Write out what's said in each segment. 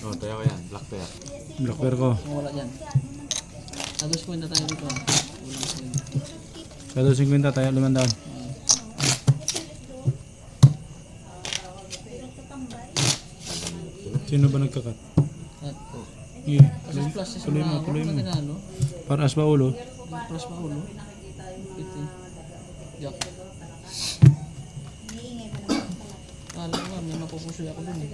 Oh, tayo ko yan. Black pair. Black pair ko. Wala dyan. Agos ko na tayo dito. Ulang ko yun. Kado 50 tayo 500. Sino ba nagkakat? At po. Yeah. Kasi plus sa Tuloy mo, mga tuloy mo. Ano? Para as ba ulo? Plus pa ulo. Ito. Jack. Kala ko nga, may mapupusoy ako dun eh.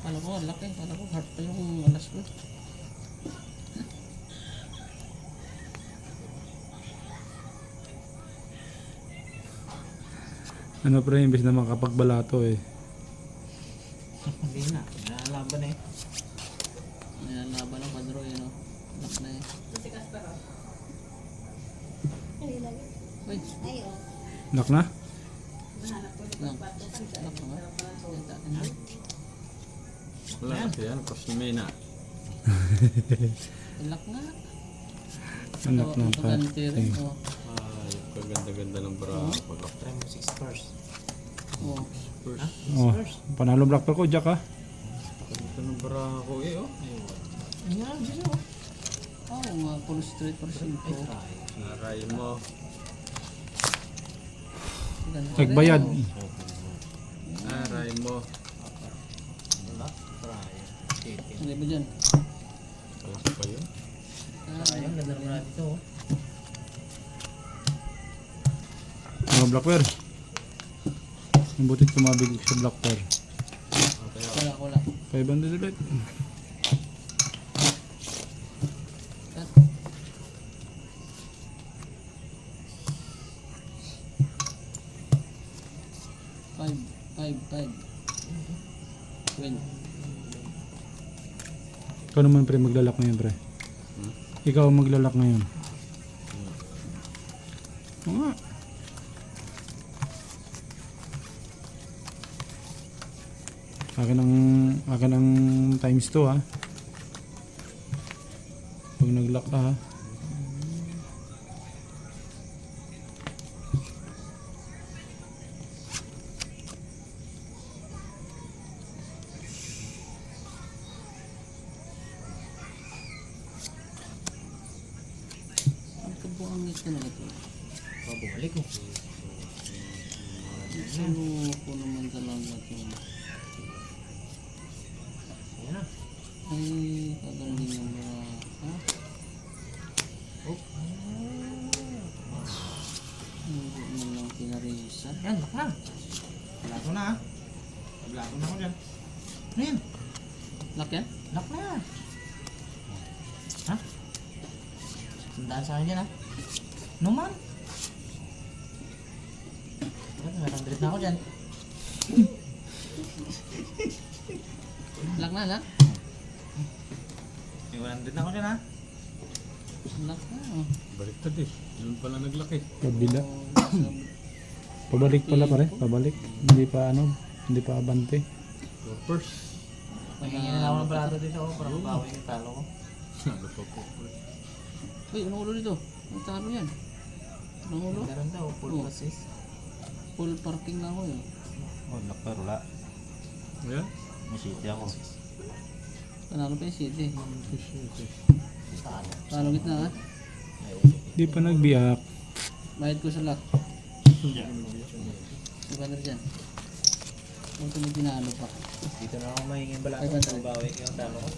Kala ko, ang laki. Kala ko, heart pa yung alas ko. Ano pre, imbes na makapagbalato eh. Hindi na. Nalalaban eh. Nilalaban ng padro yun o. Lock na eh. Uy, Lock na? lock. Lock na nga. Yan tatin na. Wala kasi yan. Cross na may na. Lock nga. Lock na Ito ganito rin. Oh. Ay, kaganda-ganda ng bra. Pag-lock. Try mo 6 stars. Oh. First. Oh, panalo black pair ko, Jack ah. Kaganda ng bra ko eh, oh. Ayan, dito. Oh, mga full straight for 5. Naray mo. Nagbayad. Naray mo. Wala. Try. Ano ba dyan? Kalaki pa yun. Sayang, ganda naman natin ito. Mga black pair. Ang butik tumabig sa black pair. Oh, tayo. Wala, wala. 500 ulit. Cut. Five. Win. Ikaw naman pre, maglalak ngayon pre. Ikaw ang maglalak ngayon. Oo nga. Akin ang times 2 ha. Pag naglock ka ha. Ang kabuangit ka na ito. Bumalik ko. Ano ko naman talaga ito. Ayan na. Ay, kagaling yung mga... Ha? Oh. Hindi mo lang pinarisa. Ayan, lock na. Blato na ah. Blato na ako dyan. Ayan. Lock yan? Lock na. Ha? Sandaan sa akin dyan ha. No man. 100 na ako dyan. Lock na. May 100 na ako dyan ha. Lock na. Baliktad eh. Yun pala naglaki. Kabila. Oh, Pabalik pala pare. Pabalik. Hindi pa ano. Hindi pa abante. First. Magiging na ako ng plato dito ako para mabawi yung talo ko. Ano pa po? Uy, anong ulo dito? Ang talo yan. Anong ulo? Meron daw, full Oh. assist. Full parking na ako yun. Oh, lock pero wala. Yeah? May city ako. Panalo pa yung city. Talo. Talo gitna ha? Hindi pa nagbiyak. Bayad ko sa lock. Diba na dyan? Kung ito may tinalo pa. Dito na ako mahingin bala. 500. Mabawi ko yung talo ko.